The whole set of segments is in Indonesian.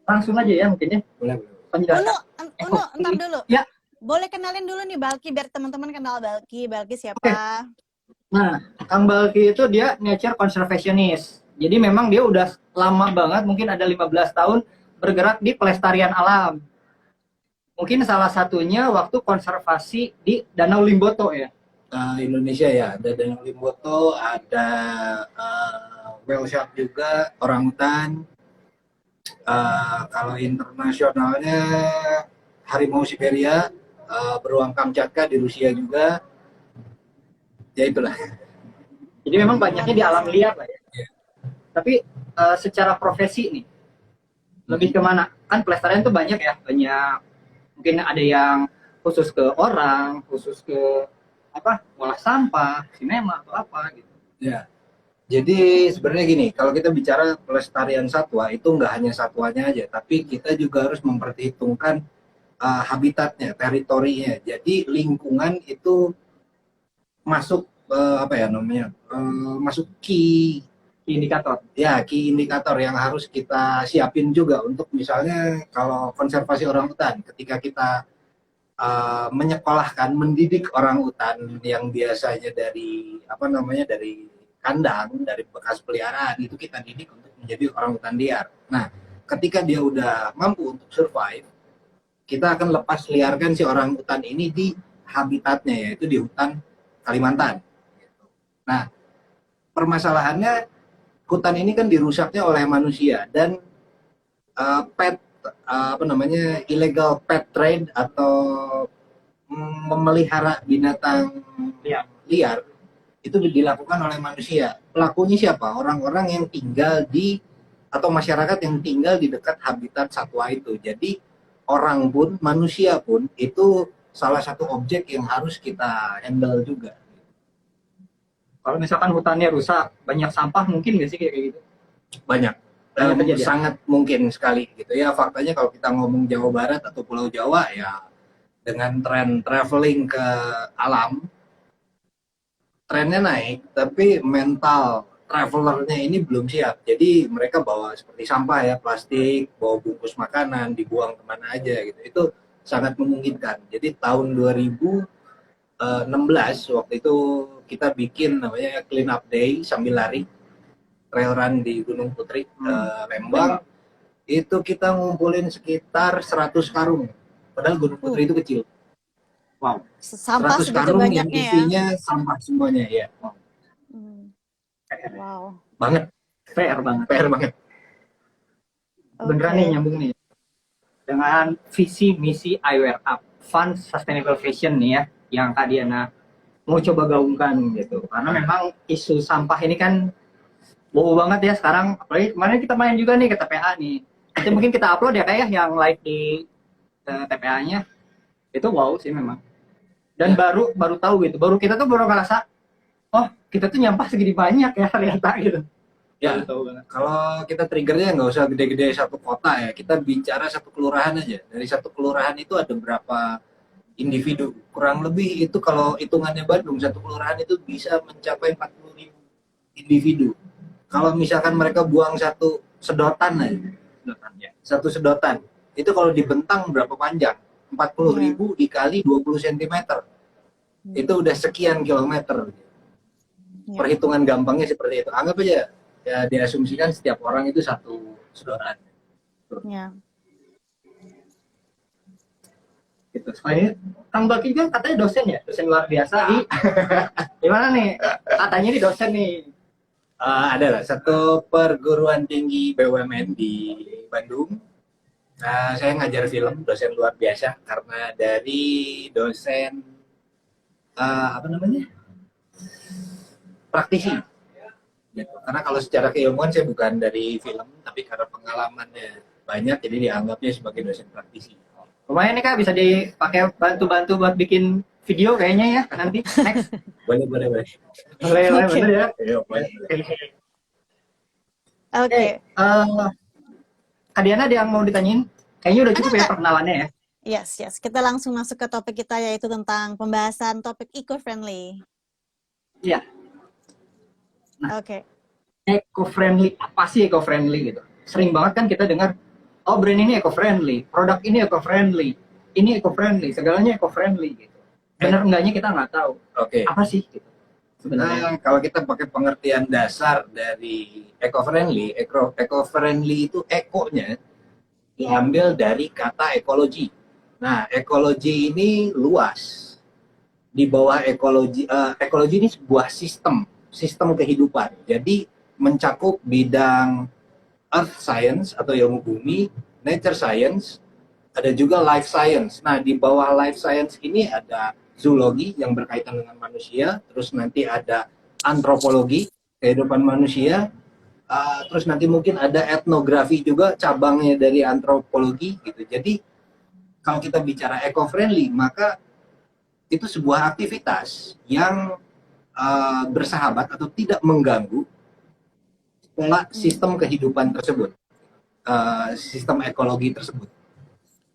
langsung aja ya mungkin ya. Boleh. Penjelasan. Unu, ntar dulu. Ya. Boleh kenalin dulu nih Balki biar teman-teman kenal Balki. Balki siapa? Okay. Nah, Kang Balki itu dia nature conservationist. Jadi memang dia udah lama banget, mungkin ada 15 tahun bergerak di pelestarian alam. Mungkin salah satunya waktu konservasi di Danau Limboto ya. Indonesia ya, ada Danau Limboto, ada whale shark juga, orangutan. Kalau internasionalnya harimau Siberia, beruang Kamchatka di Rusia juga, ya itulah. Jadi memang banyaknya di alam liar lah ya. Yeah. Tapi secara profesi nih, lebih kemana? Kan pelestarian tuh banyak ya, banyak. Mungkin ada yang khusus ke orang, khusus ke apa, ngolah sampah, sinema atau apa gitu. Ya. Jadi sebenarnya gini, kalau kita bicara pelestarian satwa itu nggak hanya satwanya aja, tapi kita juga harus memperhitungkan habitatnya, teritorinya. Jadi lingkungan itu masuk apa ya namanya, masuk key Indikator. Ya, key indikator yang harus kita siapin juga untuk misalnya kalau konservasi orangutan, ketika kita menyekolahkan, mendidik orangutan yang biasanya dari apa namanya dari kandang, dari bekas peliharaan, itu kita didik untuk menjadi orangutan liar. Nah, ketika dia udah mampu untuk survive, kita akan lepas liarkan si orangutan ini di habitatnya, yaitu di hutan Kalimantan. Nah, permasalahannya hutan ini kan dirusaknya oleh manusia dan illegal pet trade atau memelihara binatang liar itu dilakukan oleh manusia. Pelakunya siapa? Orang-orang yang tinggal di atau masyarakat yang tinggal di dekat habitat satwa itu. Jadi orang pun, manusia pun itu salah satu objek yang harus kita handle juga. Kalau misalkan hutannya rusak, banyak sampah mungkin nggak sih kayak gitu? Banyak. Sangat mungkin sekali gitu ya. Faktanya kalau kita ngomong Jawa Barat atau Pulau Jawa ya, dengan tren traveling ke alam, trennya naik, tapi mental travelernya ini belum siap. Jadi mereka bawa seperti sampah ya, plastik, bawa bungkus makanan, dibuang kemana aja gitu. Itu sangat memungkinkan. Jadi tahun 2016 waktu itu kita bikin namanya Clean Up Day sambil lari trail run di Gunung Putri, Lembang. Itu kita ngumpulin sekitar 100 karung. Padahal Gunung Putri itu kecil. Wow. Sampah 100 karung yang banyaknya isinya sampah semuanya ya. Wow. Banget. PR banget. PR banget. Beneran nih nyambung nih. Dengan visi misi iWear Up, Fun Sustainable Fashion nih ya, yang Kak Diana mau coba gaungkan gitu. Karena memang isu sampah ini kan wow banget ya sekarang. Apalagi kemarin kita main juga nih ke TPA nih. Nanti mungkin kita upload ya kayak yang live di TPA-nya. Itu wow sih memang. Dan baru tahu gitu. Kita tuh baru ngerasa, oh kita tuh nyampah segini banyak ya ternyata gitu. Ya, kalau kita triggernya nggak usah gede-gede satu kota ya, kita bicara satu kelurahan aja. Dari satu kelurahan itu ada berapa individu, kurang lebih itu kalau hitungannya Bandung, satu kelurahan itu bisa mencapai 40.000 individu. Kalau misalkan mereka buang satu sedotan aja, satu sedotan, itu kalau dibentang berapa panjang? 40.000 dikali 20 cm. Itu udah sekian kilometer. Perhitungan gampangnya seperti itu. Anggap aja ya diasumsikan setiap orang itu satu sedotan. Ya. Gitu. Ini Kang Balki kan katanya dosen ya, dosen luar biasa di mana nih? Katanya di dosen nih. Ada lah satu perguruan tinggi BUMN di Bandung. Saya ngajar film, dosen luar biasa karena dari dosen praktisi. Gitu. Karena kalau secara keilmuan saya bukan dari film, tapi karena pengalamannya banyak, jadi dianggapnya sebagai dosen praktisi. Lumayan nih Kak, bisa dipakai bantu-bantu buat bikin video kayaknya ya nanti next. Boleh. Bener ya. Boleh. Oke. Kak Diana ada yang mau ditanyain? Kayaknya udah cukup ya perkenalannya ya. Yes. Kita langsung masuk ke topik kita, yaitu tentang pembahasan topik eco-friendly. Iya. Oke. Eco-friendly, apa sih eco-friendly gitu? Sering banget kan kita dengar, oh brand ini eco-friendly, produk ini eco-friendly, ini eco-friendly, segalanya eco-friendly gitu. Bener enggaknya kita nggak tahu. Oke. Apa sih gitu sebenarnya? Kalau kita pakai pengertian dasar dari eco-friendly, eco-friendly itu ekonya diambil dari kata ekologi. Nah, ekologi ini luas. Di bawah ekologi, ekologi ini sebuah sistem kehidupan. Jadi mencakup bidang earth science atau ilmu bumi, nature science, ada juga life science. Nah, di bawah life science ini ada zoologi yang berkaitan dengan manusia, terus nanti ada antropologi, kehidupan manusia, terus nanti mungkin ada etnografi juga, cabangnya dari antropologi gitu. Jadi kalau kita bicara eco-friendly, maka itu sebuah aktivitas yang bersahabat atau tidak mengganggu pola sistem kehidupan tersebut, sistem ekologi tersebut.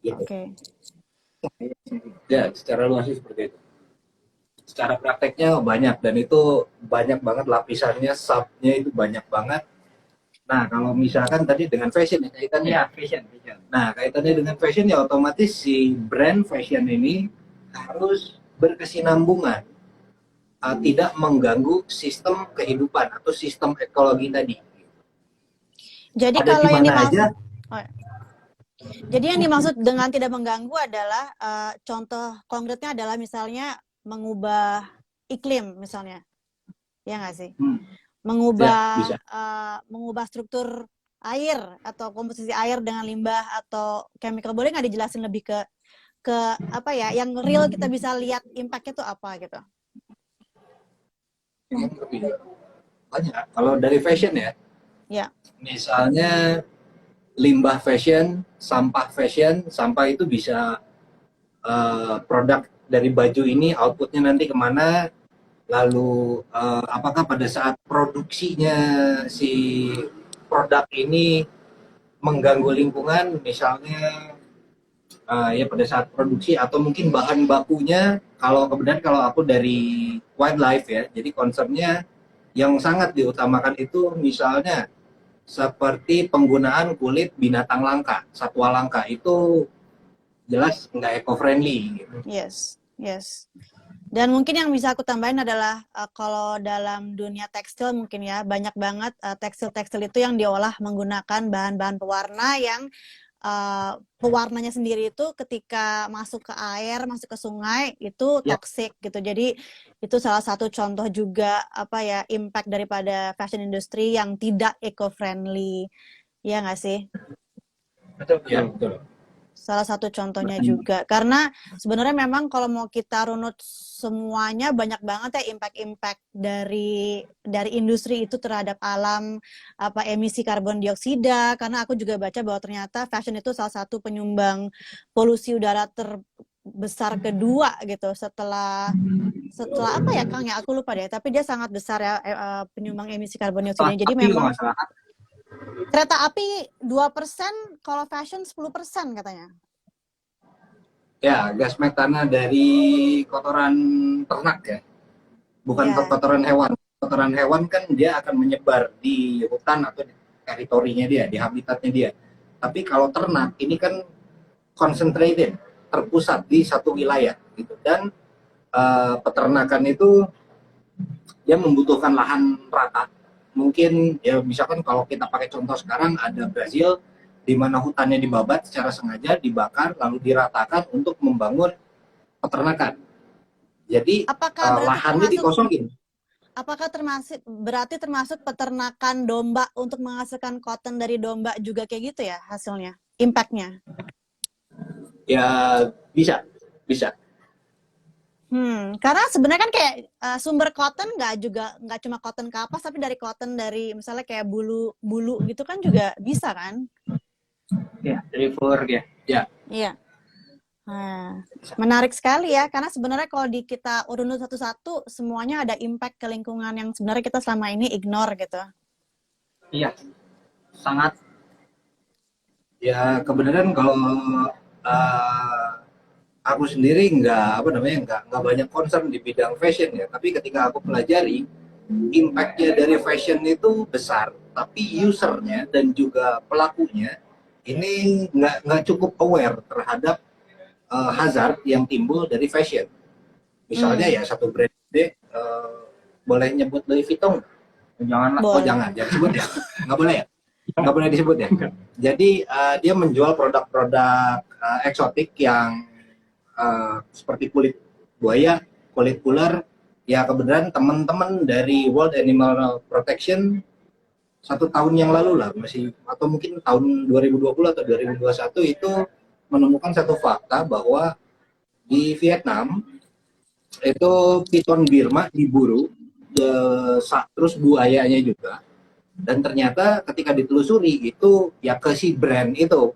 Gitu. Oke. Ya, secara luas sih seperti itu. Secara prakteknya banyak, dan itu banyak banget lapisannya, subnya itu banyak banget. Nah, kalau misalkan tadi dengan fashion ya kaitannya. Ya, fashion. Nah, kaitannya dengan fashion ya otomatis si brand fashion ini harus berkesinambungan, tidak mengganggu sistem kehidupan atau sistem ekologi tadi. Jadi Ada kalau di yang mana dimaksud, aja? jadi yang dimaksud dengan tidak mengganggu adalah contoh konkretnya adalah misalnya mengubah iklim misalnya, ya nggak sih? Mengubah Ya, bisa. mengubah struktur air atau komposisi air dengan limbah atau chemical. Boleh nggak dijelasin lebih ke apa ya, yang real kita bisa lihat impact-nya tuh apa gitu? Banyak. Kalau dari fashion ya, Ya. misalnya limbah fashion, sampah itu bisa produk dari baju ini outputnya nanti kemana, lalu apakah pada saat produksinya si produk ini mengganggu lingkungan, misalnya ya pada saat produksi, atau mungkin bahan bakunya. Kalau kemudian kalau aku dari wildlife ya, jadi concernnya yang sangat diutamakan itu misalnya seperti penggunaan kulit binatang langka, satwa langka, itu jelas nggak eco-friendly gitu. Yes. Dan mungkin yang bisa aku tambahin adalah kalau dalam dunia tekstil mungkin ya banyak banget tekstil-tekstil itu yang diolah menggunakan bahan-bahan pewarna yang pewarnanya sendiri itu ketika masuk ke air, masuk ke sungai itu toxic gitu. Jadi itu salah satu contoh juga apa ya, impact daripada fashion industry yang tidak eco-friendly. Ya nggak sih? Betul. Salah satu contohnya juga. Karena sebenarnya memang kalau mau kita runut semuanya banyak banget ya impact-impact dari industri itu terhadap alam, apa emisi karbon dioksida. Karena aku juga baca bahwa ternyata fashion itu salah satu penyumbang polusi udara terbesar kedua gitu setelah apa ya Kang ya, aku lupa deh, tapi dia sangat besar ya penyumbang emisi karbon dioksida. Jadi memang kereta api 2%, kalau fashion 10% katanya. Ya, gas metana dari kotoran ternak ya. Bukan kotoran hewan. Kotoran hewan kan dia akan menyebar di hutan atau di teritorinya dia, di habitatnya dia. Tapi kalau ternak ini kan concentrated, terpusat di satu wilayah gitu. Dan peternakan itu dia membutuhkan lahan rata. Mungkin ya misalkan kalau kita pakai contoh sekarang ada Brazil, di mana hutannya dibabat secara sengaja, dibakar lalu diratakan untuk membangun peternakan. Jadi lahannya dikosongin. Apakah berarti termasuk peternakan domba untuk menghasilkan cotton dari domba juga kayak gitu ya hasilnya, impact-nya? Ya bisa. Karena sebenarnya kan kayak sumber cotton nggak cuma cotton kapas, tapi dari cotton dari misalnya kayak bulu gitu kan juga bisa kan? Ya, dari fur ya. Iya. Nah, menarik sekali ya, karena sebenarnya kalau kita urut satu-satu semuanya ada impact ke lingkungan yang sebenarnya kita selama ini ignore gitu. Iya, sangat. Ya kebenaran kalau aku sendiri nggak banyak concern di bidang fashion ya, tapi ketika aku pelajari impactnya dari fashion itu besar, tapi usernya dan juga pelakunya ini nggak cukup aware terhadap hazard yang timbul dari fashion. Misalnya ya satu brand gede, boleh nyebut Louis Vuitton? Jangan lah. Oh Boleh. jangan sebut ya, nggak boleh ya, nggak boleh disebut ya. Jadi dia menjual produk-produk eksotik yang seperti kulit buaya, kulit ular. Ya kebetulan teman-teman dari World Animal Protection 1 tahun yang lalu lah, masih atau mungkin tahun 2020 atau 2021 itu menemukan satu fakta bahwa di Vietnam itu piton Birma diburu, terus buayanya juga, dan ternyata ketika ditelusuri itu ya ke si brand itu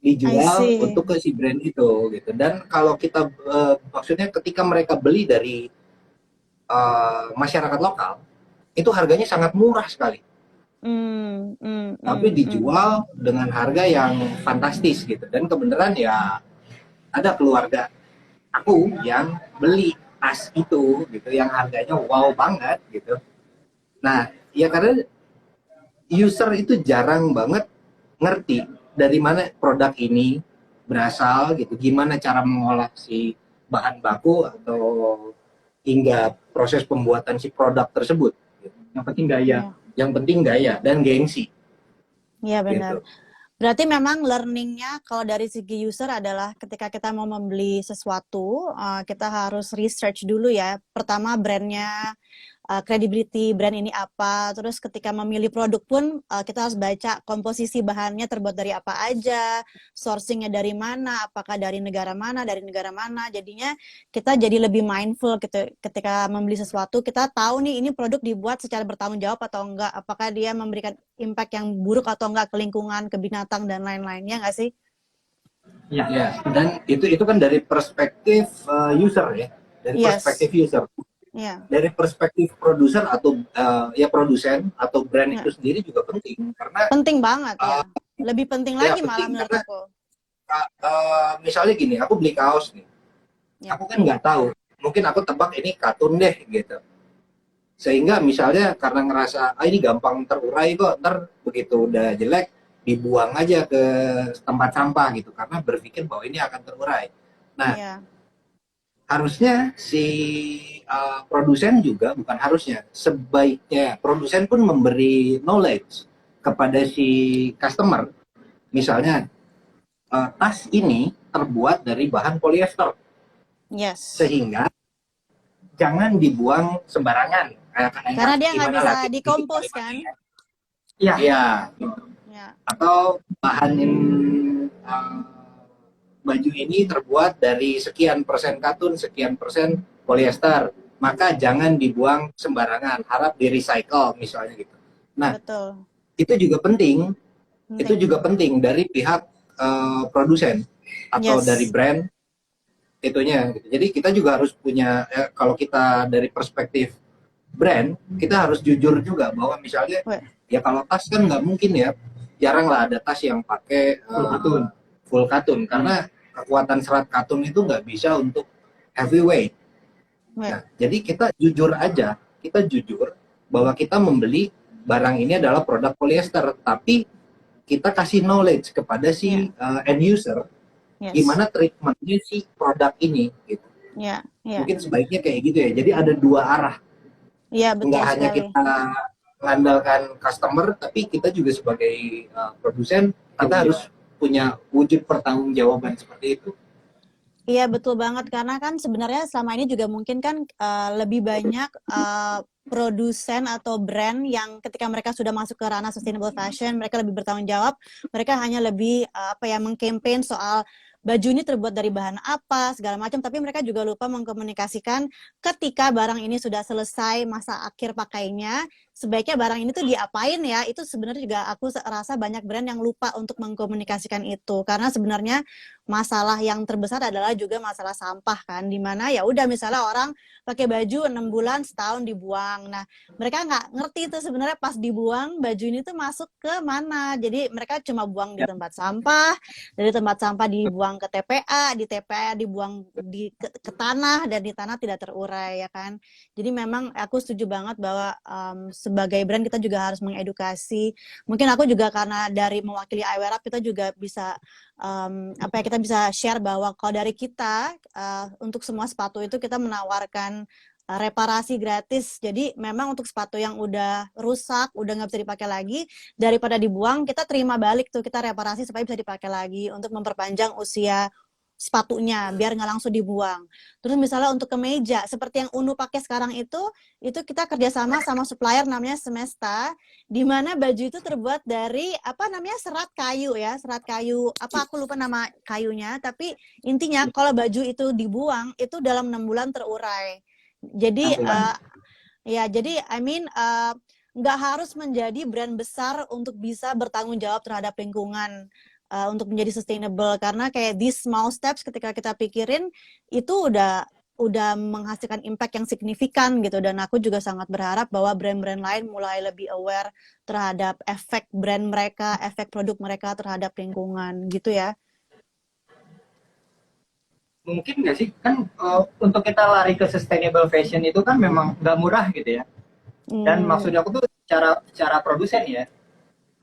I dijual see. untuk ke si brand itu gitu. Dan kalau kita maksudnya ketika mereka beli dari masyarakat lokal itu harganya sangat murah sekali, tapi dijual dengan harga yang fantastis gitu. Dan kebenaran ya ada keluarga aku yang beli tas itu gitu yang harganya wow banget gitu. Nah ya karena user itu jarang banget ngerti dari mana produk ini berasal gitu, gimana cara mengolah si bahan baku atau hingga proses pembuatan si produk tersebut gitu. Yang penting gaya. Yang penting gaya dan gengsi Iya benar. gitu. Berarti memang learningnya kalau dari segi user adalah ketika kita mau membeli sesuatu, kita harus research dulu ya. Pertama brandnya, credibility brand ini apa. Terus ketika memilih produk pun kita harus baca komposisi bahannya terbuat dari apa aja, sourcingnya dari mana, apakah dari negara mana, dari negara mana. Jadinya kita jadi lebih mindful gitu. Ketika membeli sesuatu, kita tahu nih ini produk dibuat secara bertanggung jawab atau enggak, apakah dia memberikan impact yang buruk atau enggak ke lingkungan, ke binatang dan lain-lainnya nggak sih? Ya. Ya, dan itu kan dari perspektif user ya, dari Yes. perspektif user. Iya. Dari perspektif produser atau ya produsen atau brand Ya. itu sendiri juga penting karena Penting banget ya. Lebih penting ya lagi malah penting menurut karena aku. misalnya gini, aku beli kaos nih, Ya. aku kan nggak tahu, mungkin aku tebak ini katun deh gitu, sehingga misalnya karena ngerasa ini gampang terurai kok, ntar begitu udah jelek dibuang aja ke tempat sampah gitu karena berpikir bahwa ini akan terurai. Nah Iya. harusnya si produsen juga, bukan harusnya, sebaiknya produsen pun memberi knowledge kepada si customer. Misalnya tas ini terbuat dari bahan polyester, Yes. sehingga jangan dibuang sembarangan. Karena dia nggak Gimana bisa lagi dikompos kan? Iya. Iya. Ya. Atau bahan baju ini terbuat dari sekian persen katun, sekian persen polyester, maka jangan dibuang sembarangan, harap di recycle misalnya gitu. Nah, Betul. itu juga penting, itu Penting. juga penting dari pihak produsen atau Yes. dari brand itunya. Gitu. Jadi kita juga harus punya, kalau kita dari perspektif brand, kita harus jujur juga bahwa misalnya Weh. ya kalau tas kan nggak mungkin ya, jarang lah ada tas yang pakai full katun karena kekuatan serat katun itu nggak bisa untuk heavyweight. Weh. Nah, jadi kita jujur aja, kita jujur bahwa kita membeli barang ini adalah produk polyester, tapi kita kasih knowledge kepada si end user Yes. gimana treatmentnya si produk ini gitu. Ya. Ya. Mungkin sebaiknya kayak gitu ya. Jadi ada dua arah. Iya betul Nggak hanya sekali. kita mengandalkan customer, tapi kita juga sebagai produsen kita harus punya wujud pertanggungjawaban seperti itu. Iya betul banget karena kan sebenarnya selama ini juga mungkin kan lebih banyak produsen atau brand yang ketika mereka sudah masuk ke ranah sustainable fashion mereka lebih bertanggung jawab, mereka hanya lebih mengkampanye soal baju ini terbuat dari bahan apa segala macam, tapi mereka juga lupa mengkomunikasikan ketika barang ini sudah selesai masa akhir pakainya sebaiknya barang ini tuh diapain ya. Itu sebenarnya juga aku rasa banyak brand yang lupa untuk mengkomunikasikan itu karena sebenarnya masalah yang terbesar adalah juga masalah sampah kan, dimana ya udah misalnya orang pakai baju 6 bulan setahun dibuang. Nah mereka nggak ngerti tuh sebenarnya pas dibuang baju ini tuh masuk ke mana, jadi mereka cuma buang di tempat sampah, dari tempat sampah dibuang ke TPA, di TPA dibuang ke tanah, dan di tanah tidak terurai ya kan. Jadi memang aku setuju banget bahwa sebagai brand kita juga harus mengedukasi. Mungkin aku juga karena dari mewakili iWear Up kita juga bisa kita bisa share bahwa kalau dari kita untuk semua sepatu itu kita menawarkan reparasi gratis. Jadi memang untuk sepatu yang udah rusak, udah nggak bisa dipakai lagi, daripada dibuang, kita terima balik tuh, kita reparasi supaya bisa dipakai lagi untuk memperpanjang usia sepatunya, biar nggak langsung dibuang. Terus misalnya untuk kemeja, seperti yang Unu pakai sekarang itu kita kerjasama sama supplier namanya Semesta, di mana baju itu terbuat dari serat kayu ya, serat kayu, aku lupa nama kayunya, tapi intinya kalau baju itu dibuang, itu dalam 6 bulan terurai. Jadi jadi nggak harus menjadi brand besar untuk bisa bertanggung jawab terhadap lingkungan, untuk menjadi sustainable, karena kayak these small steps ketika kita pikirin itu udah menghasilkan impact yang signifikan gitu. Dan aku juga sangat berharap bahwa brand-brand lain mulai lebih aware terhadap efek brand mereka, efek produk mereka terhadap lingkungan gitu ya. Mungkin nggak sih, kan untuk kita lari ke sustainable fashion itu kan memang nggak murah gitu ya. Dan maksudnya aku tuh cara produsen ya,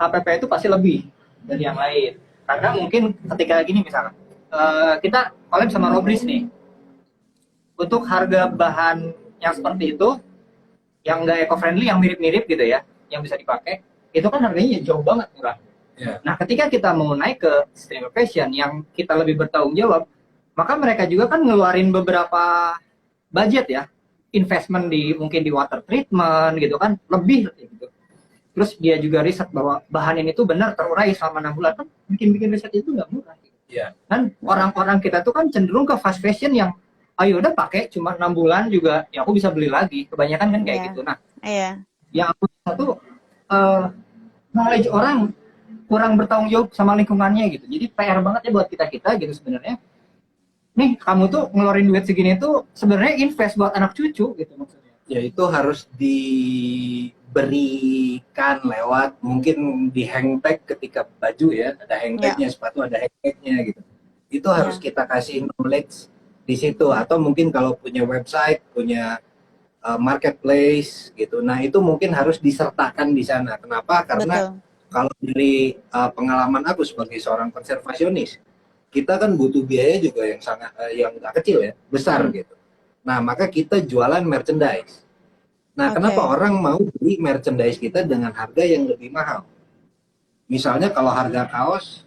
HPP itu pasti lebih dari yang lain. Karena mungkin ketika gini misalkan, kita collab sama Roblis nih, untuk harga bahan yang seperti itu, yang nggak eco-friendly, yang mirip-mirip gitu ya, yang bisa dipakai, itu kan harganya jauh banget murah. Yeah. Nah ketika kita mau naik ke sustainable fashion, yang kita lebih bertanggung jawab, maka mereka juga kan ngeluarin beberapa budget ya, investment mungkin di water treatment gitu kan, lebih gitu. Terus dia juga riset bahwa bahan ini tuh benar terurai selama 6 bulan, kan bikin riset itu nggak murah. Yeah. Dan orang-orang kita tuh kan cenderung ke fast fashion yang ayo udah pakai cuma 6 bulan juga ya aku bisa beli lagi, kebanyakan kan kayak gitu. Nah yang aku rasa tuh knowledge orang kurang bertanggung jawab sama lingkungannya gitu. Jadi PR banget ya buat kita gitu sebenarnya. Nih kamu tuh ngeluarin duit segini tuh sebenarnya invest buat anak cucu gitu maksudnya. Ya itu harus diberikan lewat mungkin di hangtag ketika baju ya, ada hangtagnya, sepatu ada hangtagnya gitu. Itu harus kita kasih knowledge di situ, atau mungkin kalau punya website, punya marketplace gitu. Nah, itu mungkin harus disertakan di sana. Kenapa? Karena kalau dari pengalaman aku sebagai seorang konservasionis, kita kan butuh biaya juga yang sangat yang nggak kecil ya, besar gitu. Nah, maka kita jualan merchandise. Nah, kenapa orang mau beli merchandise kita dengan harga yang lebih mahal? Misalnya kalau harga kaos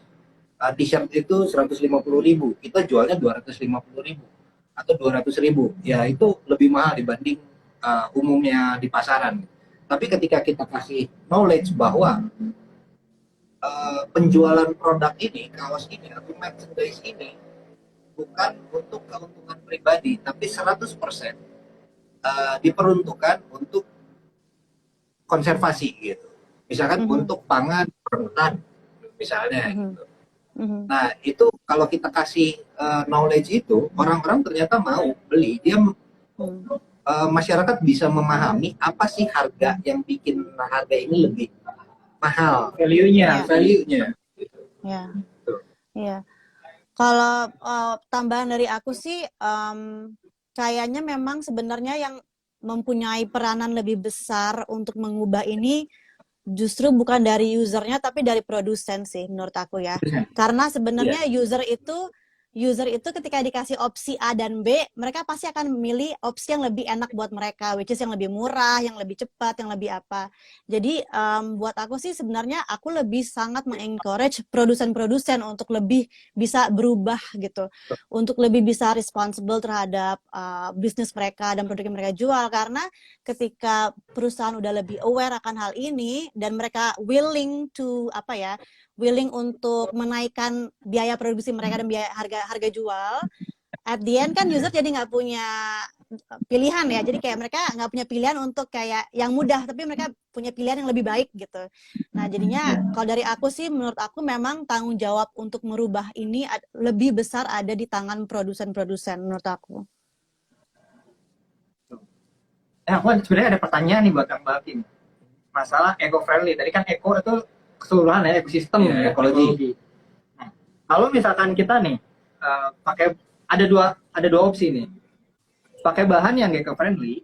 t-shirt itu 150.000, kita jualnya 250.000 atau 200.000. Ya itu lebih mahal dibanding umumnya di pasaran. Tapi ketika kita kasih knowledge bahwa penjualan produk ini, kaos ini atau merchandise ini bukan untuk keuntungan pribadi, tapi 100% diperuntukkan untuk konservasi gitu. Misalkan untuk pangan rentan misalnya gitu. Nah, itu kalau kita kasih knowledge itu, orang-orang ternyata mau beli. Dia masyarakat bisa memahami apa sih harga yang bikin harga ini lebih mahal, value-nya. Iya. Kalau tambahan dari aku sih, kayaknya memang sebenarnya yang mempunyai peranan lebih besar untuk mengubah ini justru bukan dari usernya tapi dari produsen sih menurut aku ya. Karena sebenarnya user itu ketika dikasih opsi A dan B, mereka pasti akan memilih opsi yang lebih enak buat mereka, which is yang lebih murah, yang lebih cepat, yang lebih apa. Jadi buat aku sih sebenarnya aku lebih sangat mengencourage produsen-produsen untuk lebih bisa berubah gitu, untuk lebih bisa responsible terhadap bisnis mereka dan produk yang mereka jual. Karena ketika perusahaan udah lebih aware akan hal ini dan mereka willing untuk menaikkan biaya produksi mereka dan biaya harga jual, at the end kan user jadi nggak punya pilihan ya. Jadi kayak mereka nggak punya pilihan untuk kayak yang mudah, tapi mereka punya pilihan yang lebih baik gitu. Nah jadinya kalau dari aku sih, menurut aku memang tanggung jawab untuk merubah ini lebih besar ada di tangan produsen-produsen menurut aku. Nah, aku sebenarnya ada pertanyaan nih buat Kang Balkin. Masalah eco-friendly. Tadi kan eco itu keseluruhan ya, ekosistem ekologi. Nah, kalau misalkan kita nih pakai ada dua opsi nih. Pakai bahan yang eco-friendly,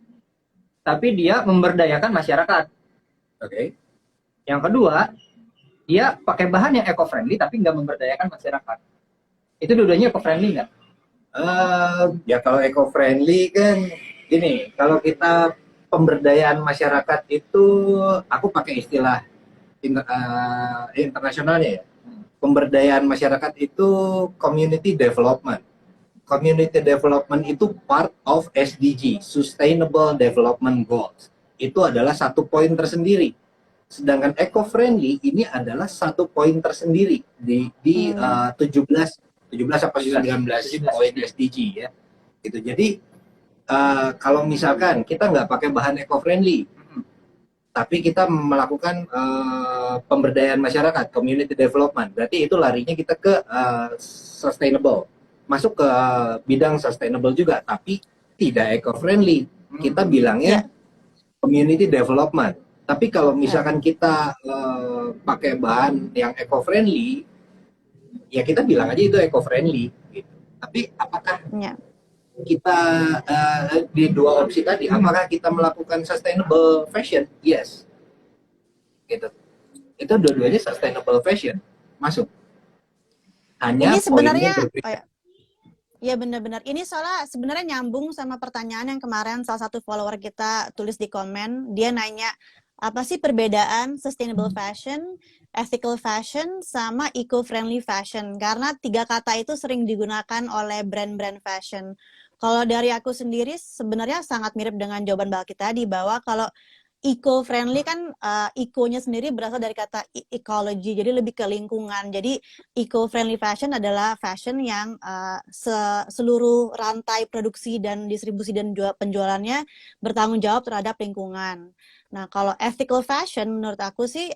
tapi dia memberdayakan masyarakat. Oke. Yang kedua, dia pakai bahan yang eco-friendly tapi nggak memberdayakan masyarakat. Itu dua-duanya eco-friendly nggak? Ya kalau eco-friendly kan gini, kalau kita pemberdayaan masyarakat itu, aku pakai istilah internasionalnya ya. Pemberdayaan masyarakat itu community development. Community development itu part of SDG, Sustainable Development Goals. Itu adalah satu poin tersendiri. Sedangkan eco-friendly ini adalah satu poin tersendiri di 17 apa 19 poin SDG ya. Gitu. Jadi kalau misalkan kita nggak pakai bahan eco-friendly, tapi kita melakukan pemberdayaan masyarakat, community development, berarti itu larinya kita ke sustainable, masuk ke bidang sustainable juga, tapi tidak eco-friendly. Kita bilangnya community development. Tapi kalau misalkan kita pakai bahan yang eco-friendly, ya kita bilang aja itu eco-friendly. Gitu. Tapi apakah kita di dua opsi tadi, apakah kita melakukan sustainable fashion? Yes. Gitu. Itu dua-duanya sustainable fashion masuk. Hanya ini sebenarnya ya benar-benar. Ini soalnya sebenarnya nyambung sama pertanyaan yang kemarin salah satu follower kita tulis di komen. Dia nanya, apa sih perbedaan sustainable fashion, ethical fashion, sama eco-friendly fashion? Karena tiga kata itu sering digunakan oleh brand-brand fashion. Kalau dari aku sendiri sebenarnya sangat mirip dengan jawaban Mbak kita tadi, bahwa kalau eco-friendly kan eco-nya sendiri berasal dari kata ecology, jadi lebih ke lingkungan. Jadi eco-friendly fashion adalah fashion yang seluruh rantai produksi dan distribusi dan penjualannya bertanggung jawab terhadap lingkungan. Nah, kalau ethical fashion menurut aku sih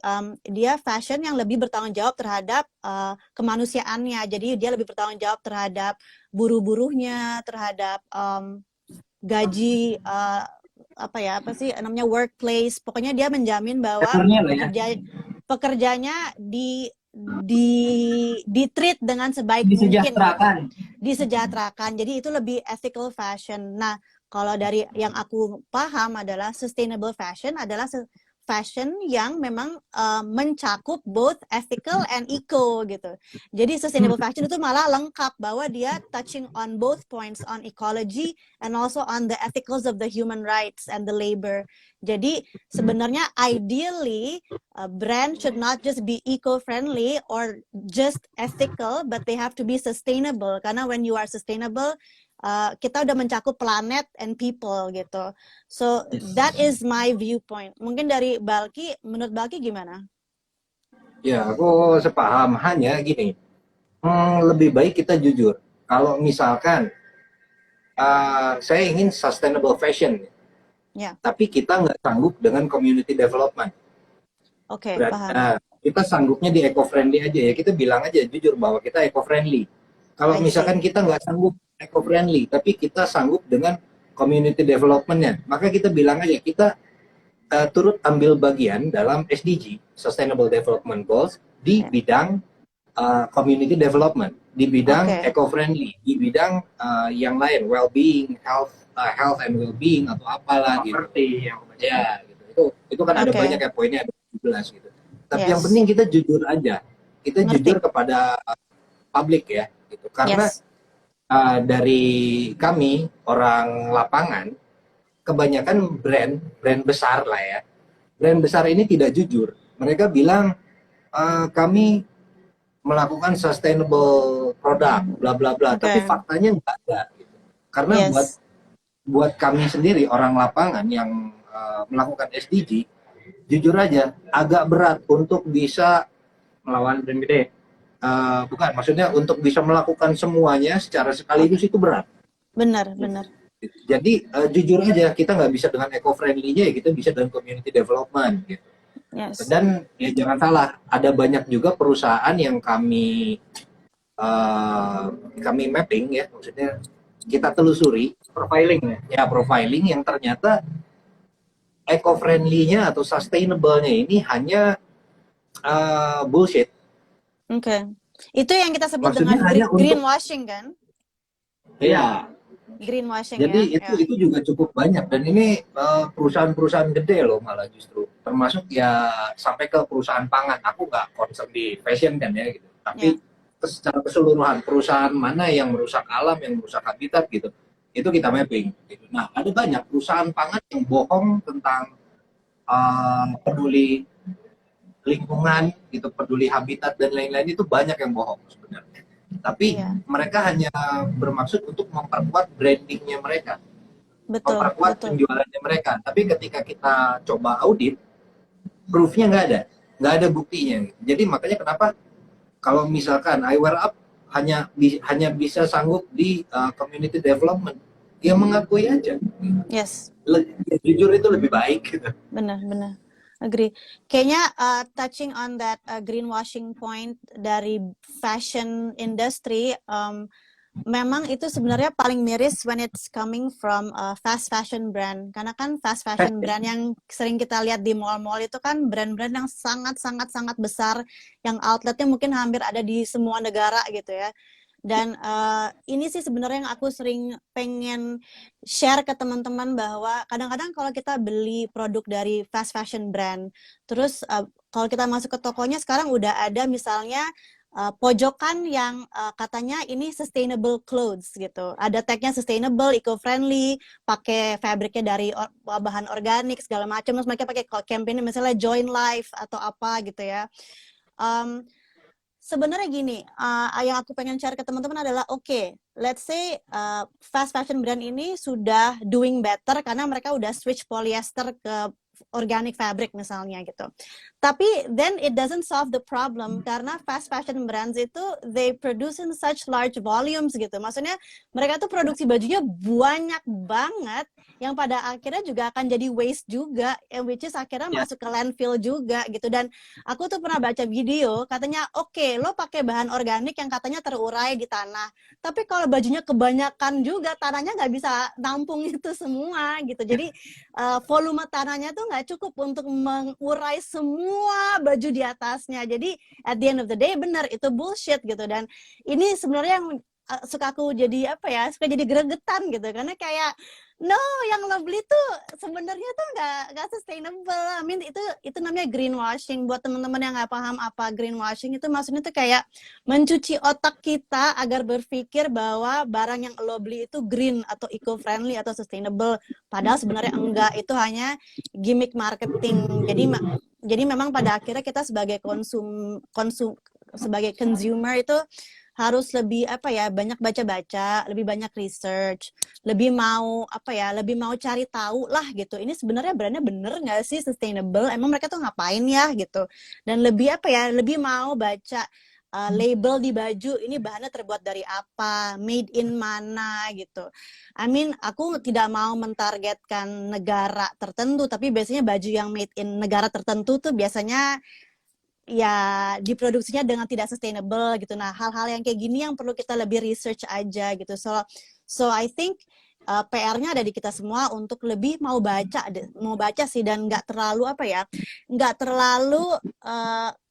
dia fashion yang lebih bertanggung jawab terhadap kemanusiaannya. Jadi dia lebih bertanggung jawab terhadap buruh-buruhnya, terhadap gaji apa sih namanya workplace. Pokoknya dia menjamin bahwa pekerjanya di treat dengan sebaik mungkin, disejahterakan. Jadi itu lebih ethical fashion. Nah, kalau dari yang aku paham adalah sustainable fashion adalah fashion yang memang mencakup both ethical and eco gitu. Jadi sustainable fashion itu malah lengkap, bahwa dia touching on both points, on ecology and also on the ethicals of the human rights and the labor. Jadi sebenarnya ideally brand should not just be eco-friendly or just ethical, but they have to be sustainable. Karena when you are sustainable, kita udah mencakup planet and people gitu. So that is my viewpoint. Mungkin dari Balki, menurut Balki gimana? Ya, aku sepaham. Hanya gini, lebih baik kita jujur. Kalau misalkan saya ingin sustainable fashion, tapi kita nggak sanggup dengan community development. Oke, paham. Kita sanggupnya di eco-friendly aja ya. Kita bilang aja jujur bahwa kita eco-friendly. Kalau misalkan kita nggak sanggup eco-friendly, tapi kita sanggup dengan community development-nya, maka kita bilang aja kita turut ambil bagian dalam SDG, Sustainable Development Goals, di bidang community development, di bidang eco-friendly, di bidang yang lain, well-being, health and well-being atau apalah gitu. Ya, gitu. Itu kan ada banyak ya poinnya, ada 17 gitu. Tapi yang penting kita jujur aja, kita jujur kepada publik ya, gitu. Karena dari kami orang lapangan, kebanyakan brand besar lah ya, brand besar ini tidak jujur. Mereka bilang kami melakukan sustainable product, bla bla bla, tapi faktanya nggak ada. Gitu. Karena buat kami sendiri orang lapangan yang melakukan SDG, jujur aja agak berat untuk bisa melawan brand gede. Bukan, maksudnya untuk bisa melakukan semuanya secara sekaligus itu berat. Benar. Jadi jujur aja, kita nggak bisa dengan eco-friendly-nya, ya kita bisa dengan community development. Gitu. Dan ya jangan salah, ada banyak juga perusahaan yang kami mapping ya, maksudnya kita telusuri, profiling yang ternyata eco-friendly-nya atau sustainable-nya ini hanya bullshit. Itu yang kita sebut maksudnya dengan greenwashing kan? Iya. Greenwashing Jadi ya. itu juga cukup banyak, dan ini perusahaan-perusahaan gede loh malah justru, termasuk ya sampai ke perusahaan pangan. Aku nggak concern di fashion kan ya gitu, Ya. tapi secara keseluruhan perusahaan mana yang merusak alam, yang merusak habitat gitu, itu kita mapping. Gitu. Nah, ada banyak perusahaan pangan yang bohong tentang peduli lingkungan, gitu, peduli habitat dan lain-lain, itu banyak yang bohong sebenarnya. Tapi Iya. mereka hanya bermaksud untuk memperkuat brandingnya mereka, Betul, memperkuat betul. penjualannya mereka. Tapi ketika kita coba audit, proofnya nggak ada buktinya. Jadi makanya kenapa kalau misalkan iWear Up hanya bisa sanggup di community development, ya mengakui aja. Yes. Jujur itu lebih baik. Gitu. Benar. Agree. Kayaknya touching on that greenwashing point dari fashion industry, memang itu sebenarnya paling miris when it's coming from fast fashion brand. Karena kan fast fashion brand yang sering kita lihat di mall-mall itu kan brand-brand yang sangat besar, yang outletnya mungkin hampir ada di semua negara gitu ya. Dan ini sih sebenarnya yang aku sering pengen share ke teman-teman, bahwa kadang-kadang kalau kita beli produk dari fast fashion brand, terus kalau kita masuk ke tokonya sekarang udah ada misalnya pojokan yang katanya ini sustainable clothes gitu. Ada tagnya sustainable, eco-friendly, pakai fabriknya dari bahan organik segala macam, terus mereka pakai campaign misalnya Join Life atau apa gitu ya. Sebenarnya gini, yang aku pengen share ke teman-teman adalah let's say fast fashion brand ini sudah doing better karena mereka udah switch polyester ke organic fabric misalnya gitu. Tapi then it doesn't solve the problem, karena fast fashion brands itu they produce in such large volumes gitu. Maksudnya mereka tuh produksi bajunya banyak banget yang pada akhirnya juga akan jadi waste juga, which is akhirnya masuk ke landfill juga gitu. Dan aku tuh pernah baca video katanya lo pakai bahan organik yang katanya terurai di tanah, tapi kalau bajunya kebanyakan juga tanahnya nggak bisa nampung itu semua gitu. Jadi volume tanahnya tuh nggak cukup untuk mengurai semua baju di atasnya. Jadi at the end of the day benar itu bullshit gitu. Dan ini sebenarnya yang suka suka jadi gregetan gitu, karena kayak yang lo beli tuh sebenarnya tuh nggak sustainable. I mean itu namanya greenwashing. Buat teman-teman yang nggak paham apa greenwashing itu, maksudnya tuh kayak mencuci otak kita agar berpikir bahwa barang yang lo beli itu green atau eco-friendly atau sustainable, padahal sebenarnya enggak. Itu hanya gimmick marketing. Jadi memang pada akhirnya kita sebagai sebagai consumer itu harus lebih banyak baca-baca, lebih banyak research, lebih mau cari tahu lah gitu. Ini sebenarnya brandnya bener nggak sih sustainable? Emang mereka tuh ngapain ya gitu? Dan lebih lebih mau baca label di baju, ini bahannya terbuat dari apa, made in mana gitu. I mean, aku tidak mau mentargetkan negara tertentu, tapi biasanya baju yang made in negara tertentu tuh biasanya ya diproduksinya dengan tidak sustainable gitu. Nah, hal-hal yang kayak gini yang perlu kita lebih research aja gitu. So I think PR-nya ada di kita semua untuk lebih mau baca sih, dan nggak terlalu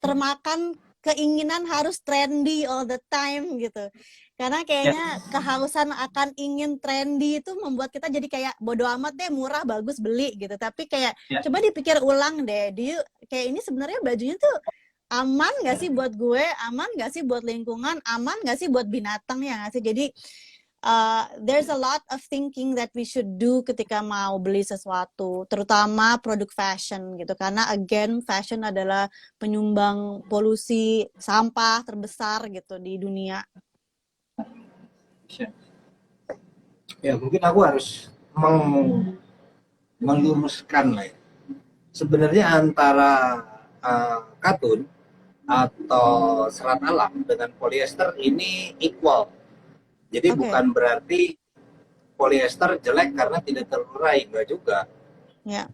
termakan keinginan harus trendy all the time gitu. Karena kayaknya kehausan akan ingin trendy itu membuat kita jadi kayak bodo amat deh, murah bagus beli gitu. Tapi kayak coba dipikir ulang deh, kayak ini sebenarnya bajunya tuh aman nggak sih buat gue, aman nggak sih buat lingkungan, aman nggak sih buat binatang, ya nggak sih? Jadi there's a lot of thinking that we should do ketika mau beli sesuatu, terutama produk fashion gitu. Karena again, fashion adalah penyumbang polusi sampah terbesar gitu di dunia. Ya mungkin aku harus meluruskan lah ya. Sebenarnya antara katun atau serat alam dengan polyester ini equal. Jadi bukan berarti polyester jelek karena tidak terurai, enggak juga. Ya.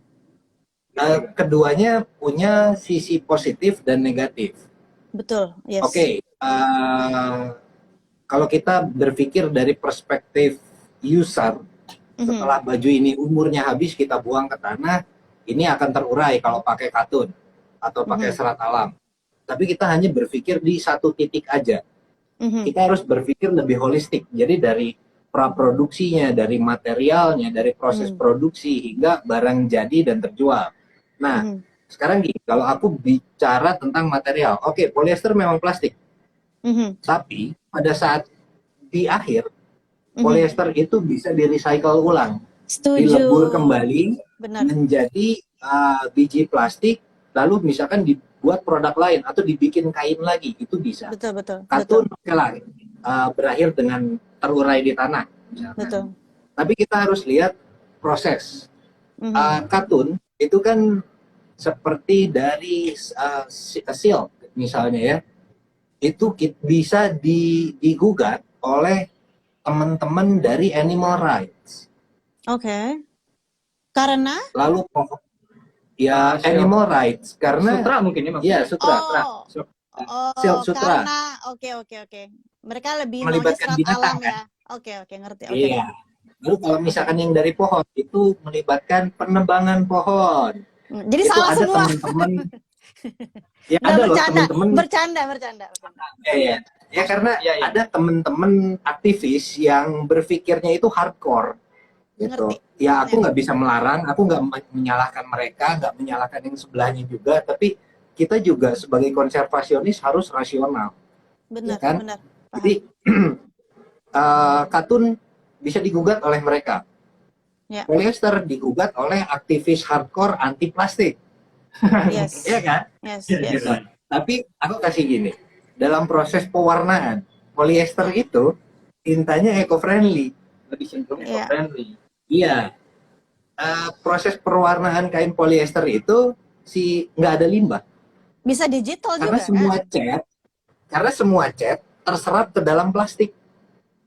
Keduanya punya sisi positif dan negatif. Betul, yes. Kalau kita berpikir dari perspektif user, setelah baju ini umurnya habis kita buang ke tanah, ini akan terurai kalau pakai katun atau pakai serat alam. Tapi kita hanya berpikir di satu titik aja. Kita harus berpikir lebih holistik. Jadi dari praproduksinya, dari materialnya, dari proses produksi hingga barang jadi dan terjual. Nah, sekarang gini, kalau aku bicara tentang material, oke, polyester memang plastik, tapi pada saat di akhir, polyester itu bisa di-recycle ulang, dilebur kembali menjadi biji plastik, lalu misalkan dibuat produk lain atau dibikin kain lagi, itu bisa. Betul. Katun oke lah, berakhir dengan terurai di tanah. Betul. Tapi kita harus lihat proses. Katun itu kan seperti dari silk misalnya ya, itu bisa digugat oleh teman-teman dari animal rights. Oke. Karena? Lalu ya animal rights karena sutra mungkin ya maksudnya. Iya, sutra. Silk sutra. Karena oke. Mereka lebih melibatkan serat binatang alam kan? ya. Oke, ngerti. Iya. Lalu kalau misalkan yang dari pohon itu melibatkan penebangan pohon. Jadi itu salah ada semua. teman-teman. Ya Nggak, ada loh teman-teman. Bercanda. Iya. Ya karena ada teman-teman aktivis yang berpikirnya itu hardcore gitu. Ngerti. Ya aku nggak bisa melarang, aku nggak menyalahkan mereka, nggak menyalahkan yang sebelahnya juga, tapi kita juga sebagai konservasionis harus rasional. Benar, ya kan? benar. Jadi katun bisa digugat oleh mereka. Ya. Polyester digugat oleh aktivis hardcore anti plastik. Yes. Iya kan? Yes. Gitu. Tapi aku kasih gini, dalam proses pewarnaan polyester itu tintanya eco-friendly, lebih cenderung eco-friendly. Iya. Proses pewarnaan kain polyester itu nggak ada limbah. Bisa digital karena juga. Karena semua cat terserap ke dalam plastik.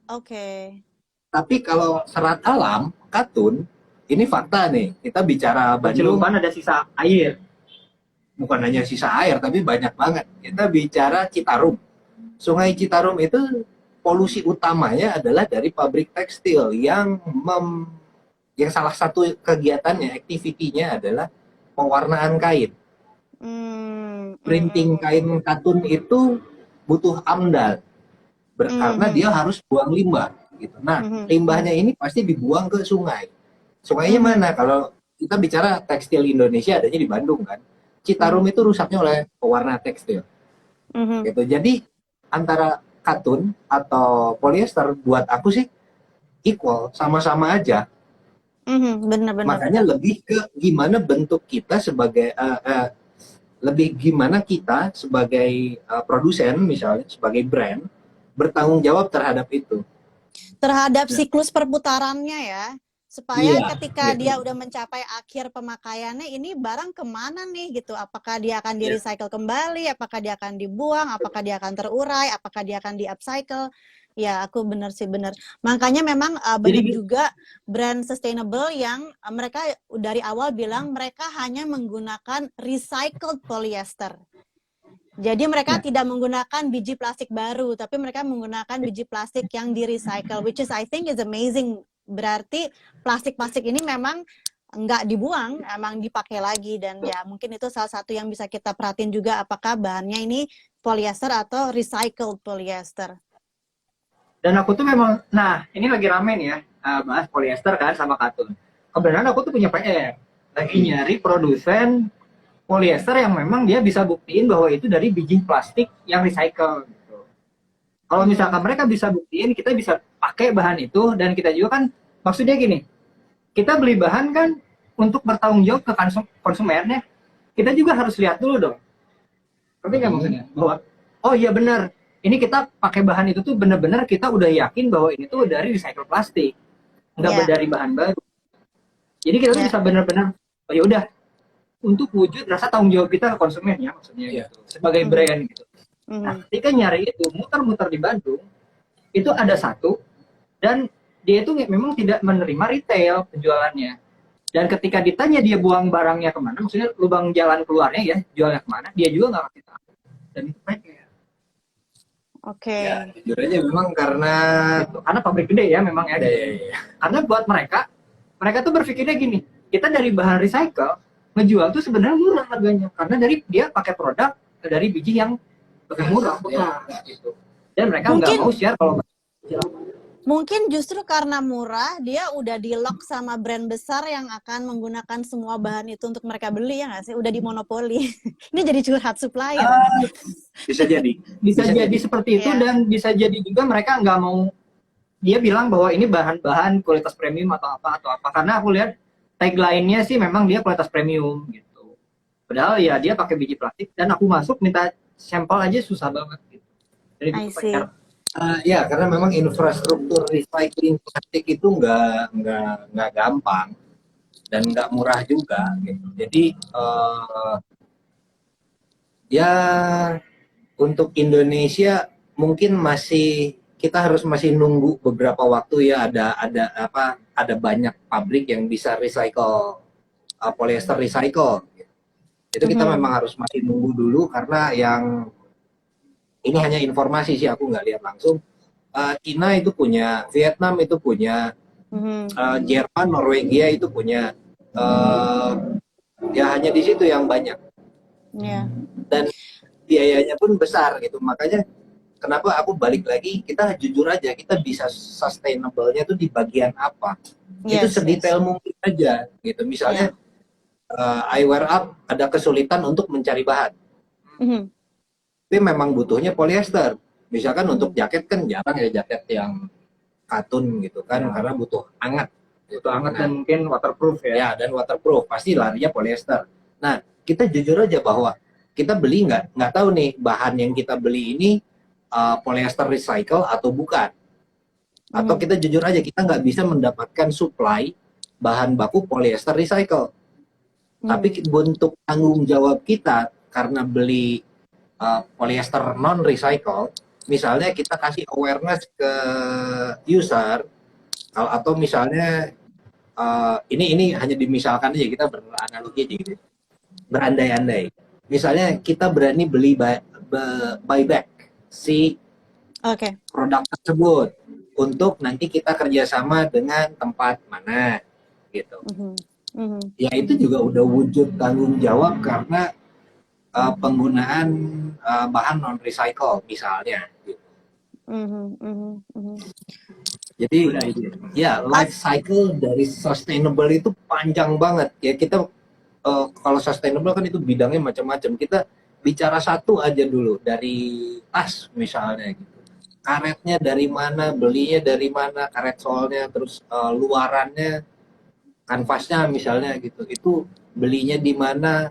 Oke. Tapi kalau serat alam, katun, ini fakta nih. Kita bicara Bandung. Cilegon ada sisa air. Bukan hanya sisa air, tapi banyak banget. Kita bicara Citarum. Sungai Citarum itu polusi utamanya adalah dari pabrik tekstil yang salah satu kegiatannya, aktivitinya adalah pewarnaan kain. Printing kain katun itu butuh AMDAL. Karena dia harus buang limbah. Gitu. Nah, limbahnya ini pasti dibuang ke sungai. Sungainya mana? Kalau kita bicara tekstil Indonesia adanya di Bandung kan. Citarum itu rusaknya oleh pewarna tekstil. Gitu. Jadi antara katun atau polyester buat aku sih equal, sama-sama aja. Benar. Makanya lebih ke gimana bentuk kita sebagai gimana kita sebagai produsen misalnya sebagai brand bertanggung jawab terhadap itu. Terhadap siklus perputarannya ya. Supaya ketika gitu. dia udah mencapai akhir pemakaiannya, ini barang kemana nih gitu? Apakah dia akan di-recycle kembali? Apakah dia akan dibuang? Apakah dia akan terurai? Apakah dia akan di-upcycle? Ya, aku benar. Makanya memang banyak juga brand sustainable yang mereka dari awal bilang mereka hanya menggunakan recycled polyester. Jadi mereka tidak menggunakan biji plastik baru, tapi mereka menggunakan biji plastik yang di-recycle, which is I think is amazing. Berarti plastik-plastik ini memang nggak dibuang, emang dipakai lagi. Dan ya mungkin itu salah satu yang bisa kita perhatiin juga apakah bahannya ini polyester atau recycled polyester. Dan aku tuh memang, nah ini lagi rame nih ya, bahas polyester kan sama katun. Kebenaran aku tuh punya PR, lagi nyari produsen polyester yang memang dia bisa buktiin bahwa itu dari biji plastik yang recycle. Gitu. Kalau misalkan mereka bisa buktiin, kita bisa pakai bahan itu, dan kita juga kan, maksudnya gini, kita beli bahan kan untuk bertanggung jawab ke konsumennya, kita juga harus lihat dulu dong. Ngerti nggak maksudnya? Bahwa, oh iya benar, ini kita pakai bahan itu tuh benar-benar kita udah yakin bahwa ini tuh dari recycle plastik, nggak dari bahan baru. Jadi kita tuh bisa benar-benar, oh ya udah, untuk wujud rasa tanggung jawab kita ke konsumen ya maksudnya gitu, sebagai brand gitu. Nah, ketika nyari itu muter-muter di Bandung, itu ada satu dan dia itu memang tidak menerima retail penjualannya. Dan ketika ditanya dia buang barangnya kemana, maksudnya lubang jalan keluarnya ya, jualnya kemana, dia juga nggak ngasih tahu. Dan itu PR. Oke. Ya, jujur aja memang karena pabrik gede ya memang ya. Iya. Karena buat mereka tuh berpikirnya gini, kita dari bahan recycle ngejual tuh sebenarnya murah harganya karena dia pakai produk dari biji yang lebih murah gitu. Dan mereka nggak mau share kalau Mungkin justru karena murah, dia udah di-lock sama brand besar yang akan menggunakan semua bahan itu untuk mereka beli, ya nggak sih? Udah dimonopoli. Ini jadi curhat supplier. Ah, Bisa jadi. bisa jadi seperti itu, Iya. dan bisa jadi juga mereka nggak mau, dia bilang bahwa ini bahan-bahan kualitas premium atau apa, karena aku lihat tagline-nya sih memang dia kualitas premium gitu. Padahal ya dia pakai biji plastik, dan aku masuk minta sampel aja susah banget gitu. Jadi I butuh see. PR. Ya, karena memang infrastruktur recycling plastik itu nggak gampang dan nggak murah juga gitu. Jadi ya untuk Indonesia mungkin kita harus masih nunggu beberapa waktu ya, ada banyak pabrik yang bisa recycle polyester recycle. Itu kita memang harus masih nunggu dulu, karena yang ini hanya informasi sih, aku nggak lihat langsung. Cina itu punya, Vietnam itu punya, Jerman, Norwegia itu punya. Ya hanya di situ yang banyak. Iya. Dan biayanya pun besar gitu. Makanya kenapa aku balik lagi, kita jujur aja, kita bisa sustainable-nya tuh di bagian apa? Itu sedetail mungkin aja gitu. Misalnya I wear up ada kesulitan untuk mencari bahan. Tapi memang butuhnya polyester. Misalkan untuk jaket kan jarang ya jaket yang katun gitu kan, karena butuh hangat. Butuh hangat dan mungkin waterproof ya. Ya, dan waterproof, pasti larinya polyester. Nah, kita jujur aja bahwa kita beli nggak tahu nih bahan yang kita beli ini polyester recycle atau bukan. Atau kita jujur aja, kita nggak bisa mendapatkan supply bahan baku polyester recycle. Tapi untuk tanggung jawab kita, karena beli polyester non recycle, misalnya kita kasih awareness ke user, atau misalnya ini hanya dimisalkan aja, kita beranalogi aja gitu, berandai-andai. Misalnya kita berani beli buyback si produk tersebut untuk nanti kita kerjasama dengan tempat mana gitu. Ya itu juga udah wujud tanggung jawab, karena penggunaan bahan non recycle misalnya gitu. Jadi ya life cycle dari sustainable itu panjang banget ya. Kita kalau sustainable kan itu bidangnya macam-macam. Kita bicara satu aja dulu, dari tas misalnya gitu. Karetnya dari mana, belinya dari mana, karet solnya, terus luarannya, kanvasnya misalnya gitu. Itu belinya di mana,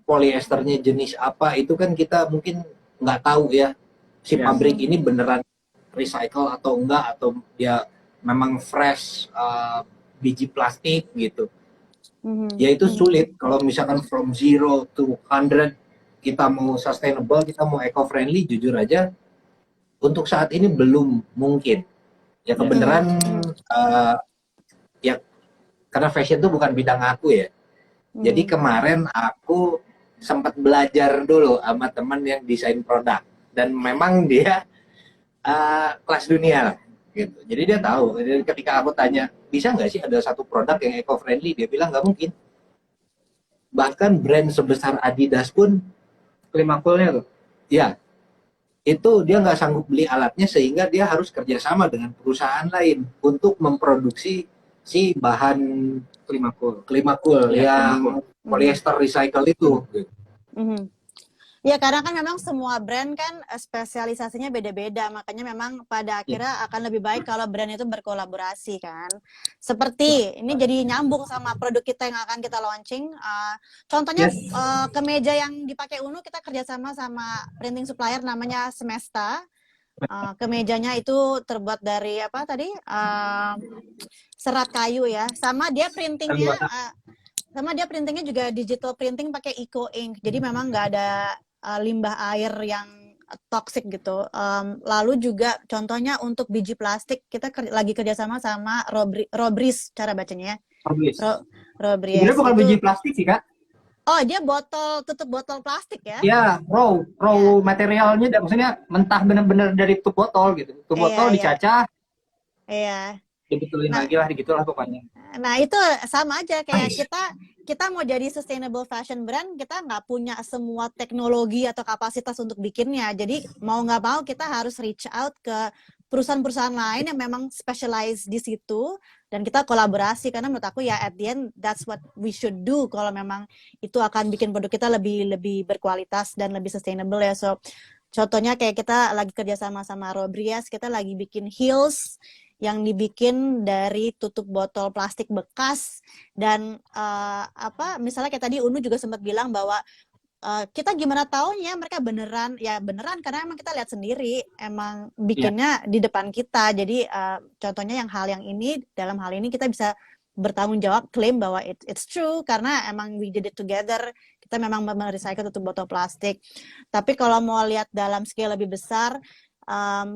polyesternya jenis apa, itu kan kita mungkin nggak tahu ya. Si pabrik ini beneran recycle atau enggak, atau dia memang fresh biji plastik gitu. Ya itu sulit. Kalau misalkan from 0 to 100 kita mau sustainable, kita mau eco-friendly, jujur aja untuk saat ini belum mungkin. Ya kebenaran ya karena fashion itu bukan bidang aku ya. Jadi kemarin aku sempat belajar dulu sama teman yang desain produk, dan memang dia kelas dunia lah gitu. Jadi dia tahu. Jadi ketika aku tanya, bisa nggak sih ada satu produk yang eco-friendly, dia bilang nggak mungkin. Bahkan brand sebesar Adidas pun, Klimakulnya tuh, ya itu dia nggak sanggup beli alatnya, sehingga dia harus kerjasama dengan perusahaan lain untuk memproduksi si bahan klimakul yang polyester recycle itu. Ya karena kan memang semua brand kan spesialisasinya beda-beda, makanya memang pada akhirnya akan lebih baik kalau brand itu berkolaborasi kan. Seperti ini jadi nyambung sama produk kita yang akan kita launching. Contohnya kemeja yang dipakai Unu, kita kerjasama sama printing supplier namanya Semesta. Kemejanya itu terbuat dari apa tadi? Serat kayu ya. Sama dia printingnya juga digital printing pakai Eco Ink. Jadi memang nggak ada limbah air yang toxic gitu. Lalu juga contohnya untuk biji plastik, kita lagi kerjasama sama Robris, cara bacanya ya. Robris. Sebenarnya bukan biji plastik sih Kak. Oh, dia tutup botol plastik ya? Iya, raw materialnya, maksudnya mentah bener-bener dari tutup botol gitu. Tutup botol dicacah. Iya. dibetulin Nah, lagi lah, digitulah pokoknya. Nah, itu sama aja kayak kita mau jadi sustainable fashion brand, kita nggak punya semua teknologi atau kapasitas untuk bikinnya. Jadi mau nggak mau kita harus reach out ke perusahaan-perusahaan lain yang memang specialize di situ dan kita kolaborasi karena menurut aku ya at the end that's what we should do kalau memang itu akan bikin produk kita lebih lebih berkualitas dan lebih sustainable ya. So contohnya kayak kita lagi kerja sama Robrias, kita lagi bikin heels yang dibikin dari tutup botol plastik bekas dan misalnya kayak tadi Unu juga sempat bilang bahwa kita gimana taunya mereka beneran karena emang kita lihat sendiri emang bikinnya di depan kita. Jadi contohnya dalam hal ini kita bisa bertanggung jawab klaim bahwa it's true karena emang we did it together, kita memang merecycle tutup botol plastik. Tapi kalau mau lihat dalam scale lebih besar,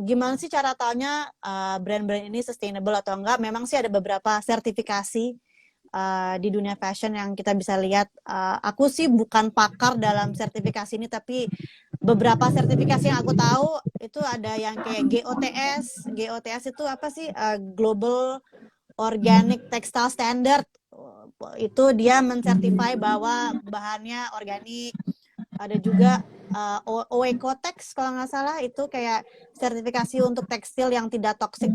gimana sih cara taunya brand-brand ini sustainable atau enggak? Memang sih ada beberapa sertifikasi di dunia fashion yang kita bisa lihat. Aku sih bukan pakar dalam sertifikasi ini, tapi beberapa sertifikasi yang aku tahu itu ada yang kayak GOTS. GOTS itu apa sih? Global Organic Textile Standard. Itu dia mensertify bahwa bahannya organik. Ada juga Oecotex kalau nggak salah, itu kayak sertifikasi untuk tekstil yang tidak toksik,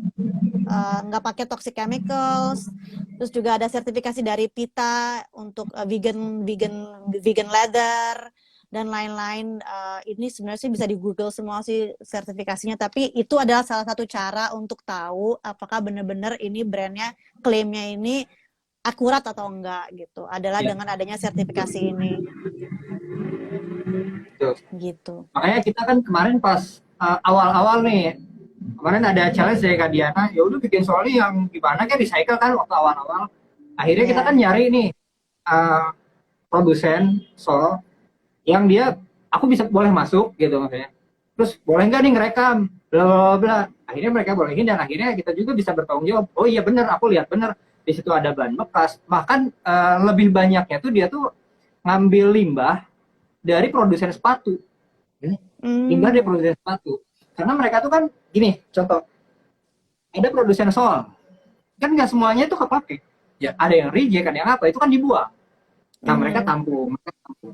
nggak pakai toxic chemicals. Terus juga ada sertifikasi dari PETA untuk vegan leather dan lain-lain. Ini sebenarnya sih bisa di Google semua sih sertifikasinya, tapi itu adalah salah satu cara untuk tahu apakah benar-benar ini brandnya, klaimnya ini akurat atau enggak gitu. Adalah dengan adanya sertifikasi ini. Gitu. Makanya kita kan kemarin pas awal-awal nih, kemarin ada challenge dari Kak Diana, ya udah bikin soli yang gimana kayak recycle kan waktu awal-awal. Akhirnya kita kan nyari nih produsen sol yang dia aku bisa boleh masuk gitu maksudnya. Terus boleh nggak nih ngerekam, bla bla bla. Akhirnya mereka bolehin dan akhirnya kita juga bisa bertanggung jawab. Oh iya bener, aku lihat bener di situ ada bahan bekas. Bahkan lebih banyaknya tuh dia tuh ngambil limbah dari produsen sepatu. Limbah dari produsen sepatu. Karena mereka tuh kan gini, contoh ada produsen sol, kan nggak semuanya itu kepake. Ya, ada yang reject, ada yang apa, itu kan dibuang. Nah mereka tampung,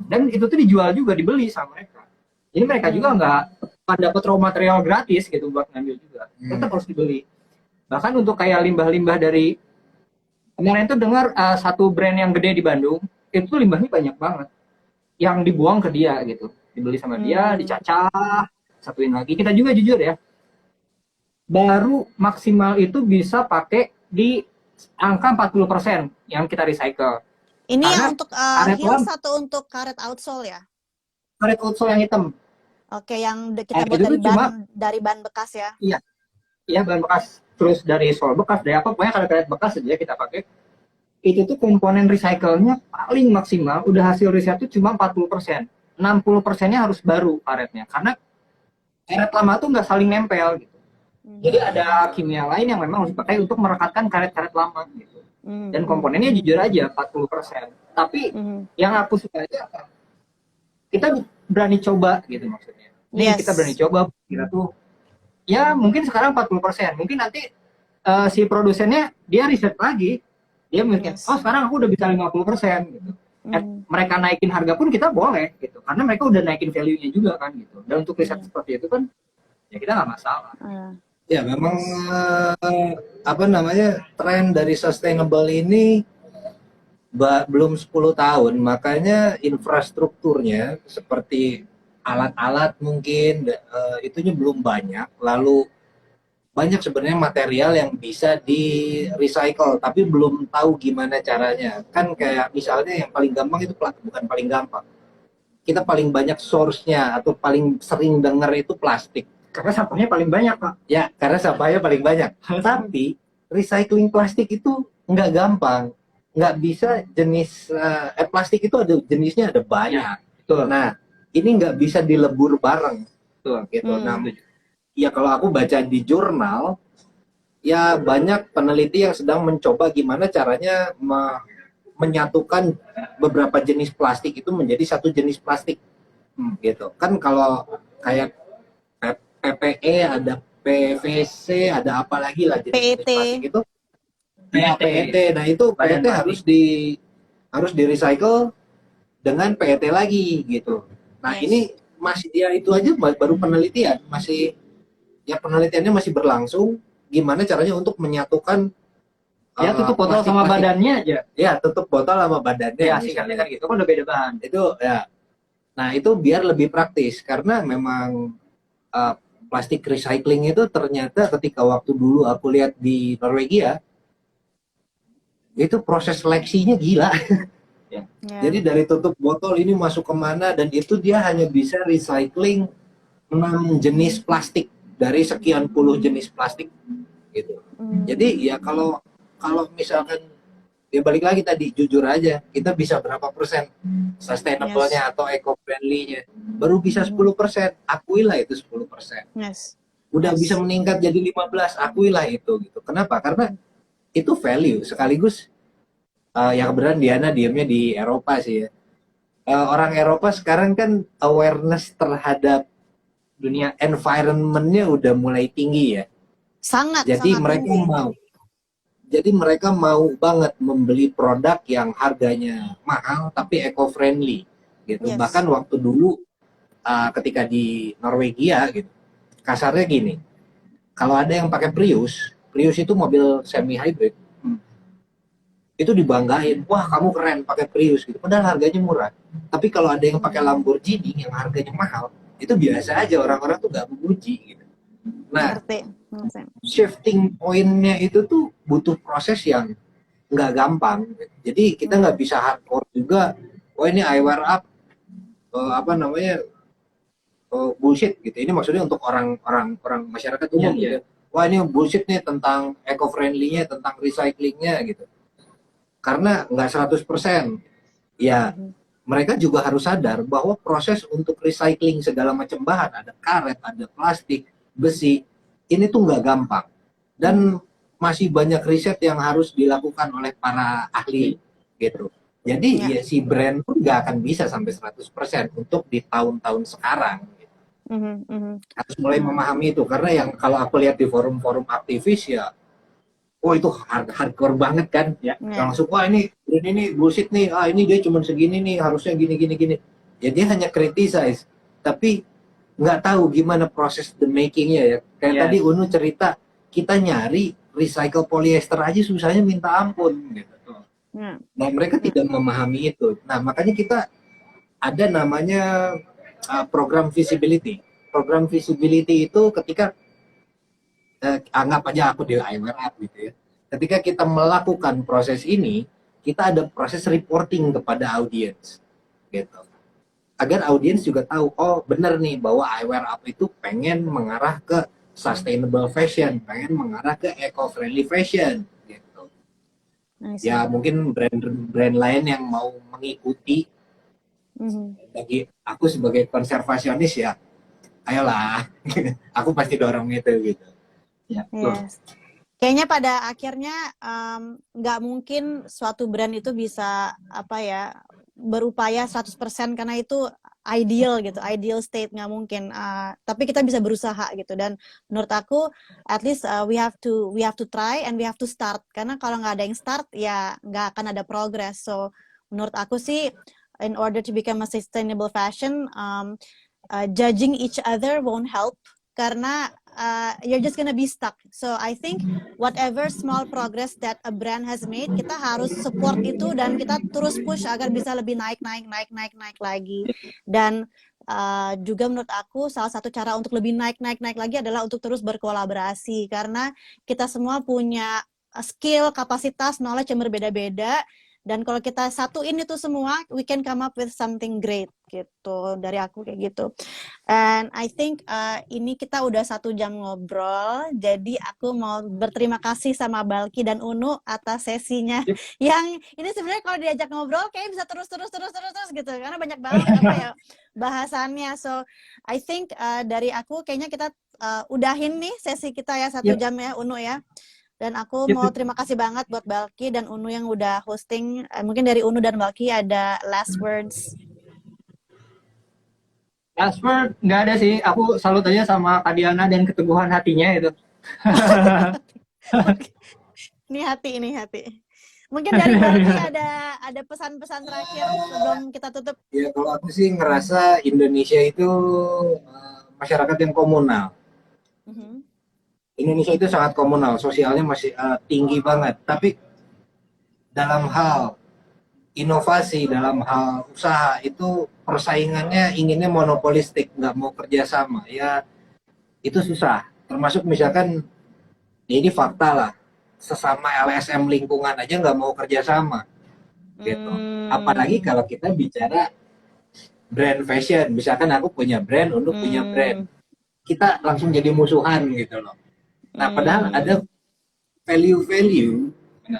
dan itu tuh dijual juga, dibeli sama mereka. Jadi mereka juga nggak dapat raw material gratis gitu buat ngambil juga, tetap harus dibeli. Bahkan untuk kayak limbah-limbah dari kemarin tuh dengar satu brand yang gede di Bandung, itu limbahnya banyak banget yang dibuang ke dia gitu, dibeli sama dia, dicacah, satuin lagi. Kita juga jujur ya, baru maksimal itu bisa pakai di angka 40% yang kita recycle. Ini karena yang untuk heels atau untuk karet outsole ya? Karet outsole yang hitam. Oke, yang kita buat dari ban bekas ya? Iya, ban bekas. Terus dari sol bekas, dari apa, pokoknya karet bekas aja kita pakai. Itu tuh komponen recycle-nya paling maksimal, udah hasil riset tuh cuma 40%. 60%-nya harus baru karetnya. Karena karet lama tuh nggak saling nempel gitu. Jadi ada kimia lain yang memang harus dipakai untuk merekatkan karet-karet lama gitu. Dan komponennya jujur aja 40%. Tapi yang aku suka aja apa? Kita berani coba gitu maksudnya. Kita berani coba, kira tuh ya mungkin sekarang 40%. Mungkin nanti si produsennya dia riset lagi. Dia mikir, oh sekarang aku udah bisa 50% gitu. Mereka naikin harga pun kita boleh gitu. Karena mereka udah naikin value-nya juga kan gitu. Dan untuk riset seperti itu kan ya kita nggak masalah. Ya memang tren dari sustainable ini belum 10 tahun, makanya infrastrukturnya seperti alat-alat mungkin itunya belum banyak. Lalu banyak sebenarnya material yang bisa di recycle, tapi belum tahu gimana caranya. Kan kayak misalnya yang paling gampang itu bukan paling gampang. Kita paling banyak source-nya atau paling sering dengar itu plastik. Karena sampahnya paling banyak, Pak. Ya, karena sampahnya paling banyak. Tapi recycling plastik itu nggak gampang. Nggak bisa jenis plastik itu ada jenisnya ada banyak. Betul. Nah, ini nggak bisa dilebur bareng. Tuh, gitu. Nah, ya kalau aku baca di jurnal, ya banyak peneliti yang sedang mencoba gimana caranya menyatukan beberapa jenis plastik itu menjadi satu jenis plastik. Gitu. Kan kalau kayak PPE, ada PVC, ada apa lagi lah jenis plastik itu Ya, PET. Nah, itu Badan PET harus di recycle dengan PET lagi gitu. Nah, Yes. ini masih dia itu aja baru penelitian, masih ya penelitiannya masih berlangsung gimana caranya untuk menyatukan Ya tutup botol sama plastik-plastik. badannya aja. Ya, tutup botol sama badannya Ya singkatnya misalnya. kan gitu kan udah beda bahan. Itu ya. Nah, itu biar lebih praktis karena memang uh, plastik recycling itu ternyata ketika waktu dulu aku lihat di Norwegia itu proses seleksinya gila. Yeah. Jadi dari tutup botol ini masuk kemana dan itu dia hanya bisa recycling 6 jenis plastik dari sekian puluh jenis plastik gitu. Jadi ya kalau kalau misalkan ya balik lagi tadi jujur aja kita bisa berapa persen sustainable-nya atau eco-friendly-nya baru bisa 10%, akuilah itu 10%. Yes. Udah bisa meningkat jadi 15, akuilah itu gitu. Kenapa? Karena itu value sekaligus ya kebetulan Diana diamnya di Eropa sih ya. Orang Eropa sekarang kan awareness terhadap dunia environment-nya udah mulai tinggi ya. Sangat. Jadi sangat mereka tinggi. mau. Jadi mereka mau banget membeli produk yang harganya mahal tapi eco-friendly gitu. Yes. Bahkan waktu dulu ketika di Norwegia gitu, kasarnya gini. Kalau ada yang pakai Prius, Prius itu mobil semi hybrid. Itu dibanggain, wah kamu keren pakai Prius gitu. Padahal harganya murah. Tapi kalau ada yang pakai Lamborghini yang harganya mahal, itu biasa aja, orang-orang tuh nggak memuji gitu. Nah, Ngerti. shifting point-nya itu tuh butuh proses yang nggak gampang. Jadi kita nggak bisa hardcore juga. Oh ini I wear up, apa namanya bullshit gitu. Ini maksudnya untuk orang masyarakat umum gitu. Wah ini bullshit nih tentang eco-friendly-nya, tentang recycling-nya gitu. Karena nggak 100%. Ya, mereka juga harus sadar bahwa proses untuk recycling segala macam bahan, ada karet, ada plastik, besi, ini tuh nggak gampang. Dan masih banyak riset yang harus dilakukan oleh para ahli gitu. Jadi ya si brand pun nggak akan bisa sampai 100% untuk di tahun-tahun sekarang. Gitu. Harus mulai memahami itu karena yang kalau aku lihat di forum-forum aktivis ya, oh itu hardcore banget kan ya. Langsung wah ini bullshit nih, ini dia cuma segini nih, harusnya gini. Ya dia hanya criticize, tapi nggak tahu gimana proses the makingnya ya. Kayak tadi Unu cerita, kita nyari recycle polyester aja susahnya minta ampun gitu. Nah mereka tidak memahami itu. Nah makanya kita ada namanya program visibility. Program visibility itu ketika anggap aja aku di IWR Up gitu ya. Ketika kita melakukan proses ini, kita ada proses reporting kepada audiens gitu. Agar audiens juga tahu, oh benar nih bahwa IWR Up itu pengen mengarah ke sustainable fashion, pengen mengarah ke eco-friendly fashion gitu. Ya mungkin brand lain yang mau mengikuti. Bagi aku sebagai konservasionis ya, ayolah, aku pasti dorong itu gitu. Ya, yes. Kayaknya pada akhirnya nggak mungkin suatu brand itu bisa berupaya 100% karena itu ideal gitu, ideal state nggak mungkin. Tapi kita bisa berusaha gitu dan menurut aku at least we have to try and we have to start karena kalau nggak ada yang start ya nggak akan ada progress. So menurut aku sih in order to become a sustainable fashion, judging each other won't help karena you're just gonna be stuck. So I think whatever small progress that a brand has made, kita harus support itu dan kita terus push agar bisa lebih naik lagi. Dan juga menurut aku salah satu cara untuk lebih naik lagi adalah untuk terus berkolaborasi karena kita semua punya skill, kapasitas, knowledge yang berbeda-beda. Dan kalau kita satuin itu semua, we can come up with something great gitu. Dari aku kayak gitu. And I think ini kita udah 1 jam ngobrol. Jadi aku mau berterima kasih sama Balki dan Unu atas sesinya. Yang ini sebenarnya kalau diajak ngobrol kayak bisa terus gitu. Karena banyak banget bahasannya. So I think dari aku kayaknya kita udahin nih sesi kita ya 1 jam ya Unu ya. Dan aku mau terima kasih banget buat Balki dan Unu yang udah hosting. Mungkin dari Unu dan Balki ada last words. Last word nggak ada sih. Aku salut aja sama Kak Diana dan keteguhan hatinya itu. Ini hati. Mungkin dari Balki ada pesan-pesan terakhir sebelum kita tutup. Ya kalau aku sih ngerasa Indonesia itu masyarakat yang komunal. Mhm. Indonesia itu sangat komunal, sosialnya masih tinggi banget. Tapi dalam hal inovasi, dalam hal usaha itu persaingannya inginnya monopolistik, nggak mau kerjasama. Ya itu susah. Termasuk misalkan, ya ini fakta lah, sesama LSM lingkungan aja nggak mau kerjasama, gitu. Apalagi kalau kita bicara brand fashion, misalkan aku punya brand, untuk punya brand, kita langsung jadi musuhan gitu loh. Nah, padahal ada value-value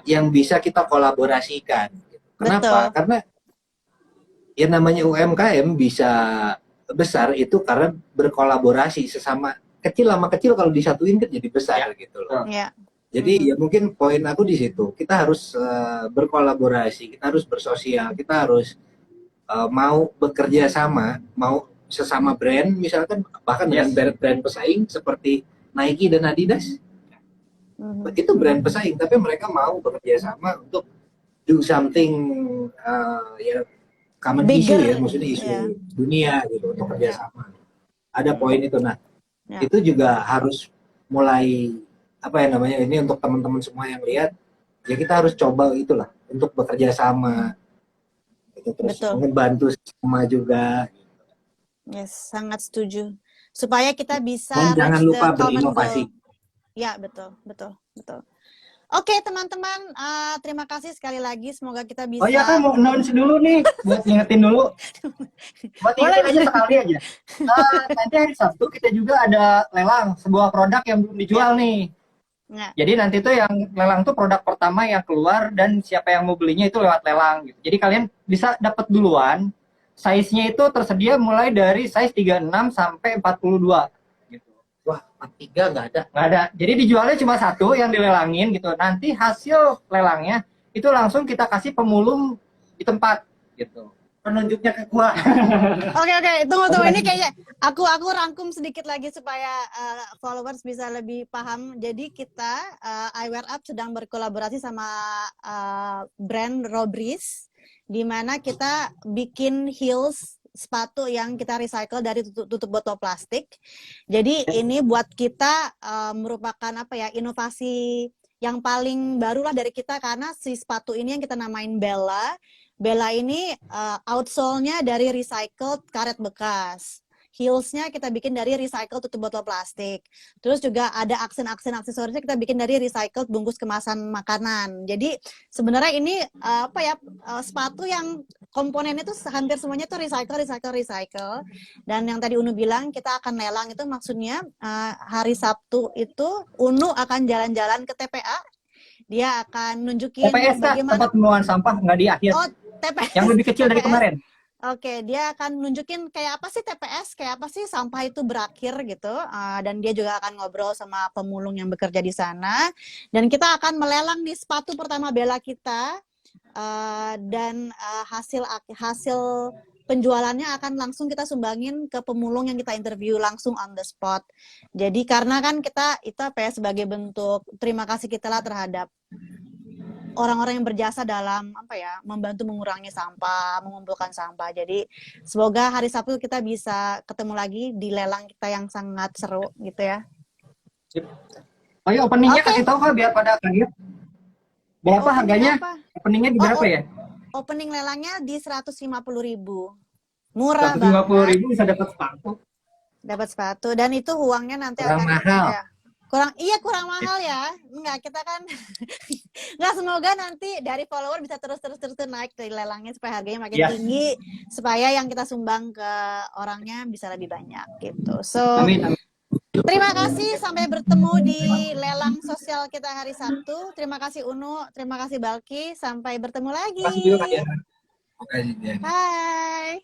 yang bisa kita kolaborasikan. Kenapa? Betul. Karena ya namanya UMKM bisa besar itu karena berkolaborasi sesama, kecil sama kecil kalau disatuin kan jadi besar gitu loh. Ya. Jadi ya mungkin poin aku di situ, kita harus berkolaborasi, kita harus bersosial, kita harus mau bekerja sama, mau sesama brand misalkan, bahkan dengan brand pesaing seperti Nike dan Adidas. Itu brand pesaing, tapi mereka mau bekerja sama untuk do something ya common issue ya, maksudnya isu dunia gitu, untuk kerjasama. Ada poin itu. Nah, itu juga harus mulai apa ya namanya, ini untuk teman-teman semua yang lihat, ya kita harus coba itulah untuk bekerja sama, gitu, terus membantu sama juga. Yes, sangat setuju. Supaya kita bisa dan jangan lupa berinovasi. Ya, betul. Oke, teman-teman, terima kasih sekali lagi. Semoga kita bisa. Oh iya, kan mau announce dulu nih, buat ngingetin dulu. Buat ingetin aja sekali aja. Nanti hari Sabtu kita juga ada lelang sebuah produk yang belum dijual nih. Jadi nanti tuh yang lelang tuh produk pertama yang keluar, dan siapa yang mau belinya itu lewat lelang gitu. Jadi kalian bisa dapat duluan. Size-nya itu tersedia mulai dari size 36 sampai 42 gitu. Wah, 43 nggak ada. Jadi dijualnya cuma satu yang dilelangin gitu. Nanti hasil lelangnya itu langsung kita kasih pemulung di tempat gitu. Penunjuknya ke gua. Oke, tunggu. Ini kayaknya aku rangkum sedikit lagi supaya followers bisa lebih paham. Jadi kita iWear Up sedang berkolaborasi sama brand Robris, di mana kita bikin heels sepatu yang kita recycle dari tutup botol plastik. Jadi ini buat kita merupakan inovasi yang paling baru lah dari kita, karena si sepatu ini yang kita namain Bella. Bella ini outsole-nya dari recycled karet bekas. Heels-nya kita bikin dari recycled tutup botol plastik. Terus juga ada aksen-aksen aksesorisnya kita bikin dari recycled bungkus kemasan makanan. Jadi sebenarnya ini sepatu yang komponennya itu hampir semuanya tuh recycle. Dan yang tadi Unu bilang kita akan lelang, itu maksudnya hari Sabtu itu Unu akan jalan-jalan ke TPA. Dia akan nunjukin TPS, bagaimana tempat pembuangan sampah, nggak di akhir. Oh, TPS. Yang lebih kecil dari kemarin. Oke, dia akan nunjukin kayak apa sih TPS, kayak apa sih sampah itu berakhir gitu. Dan dia juga akan ngobrol sama pemulung yang bekerja di sana. Dan kita akan melelang nih sepatu pertama Bella kita. Dan hasil penjualannya akan langsung kita sumbangin ke pemulung yang kita interview langsung on the spot. Jadi karena kan kita itu sebagai bentuk terima kasih kita lah terhadap orang-orang yang berjasa dalam membantu mengurangi sampah, mengumpulkan sampah. Jadi semoga hari Sabtu kita bisa ketemu lagi di lelang kita yang sangat seru gitu ya. Oh iya, openingnya kasih tahu Kak biar pada kaget. Berapa harganya? Openingnya di berapa ya? Opening lelangnya di 150.000. Murah banget. 150.000 bisa dapat sepatu. Dapat sepatu, dan itu uangnya nanti kurang mahal. Kurang mahal ya. Enggak, kita kan enggak, semoga nanti dari follower bisa terus naik dari lelangnya supaya harganya makin tinggi, supaya yang kita sumbang ke orangnya bisa lebih banyak gitu. So, amin. Terima kasih, sampai bertemu di lelang sosial kita hari Sabtu. Terima kasih Unu, terima kasih Balki, sampai bertemu lagi. Terima kasih juga Kak. Hai.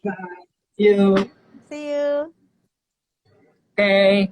See you. See you. Okay.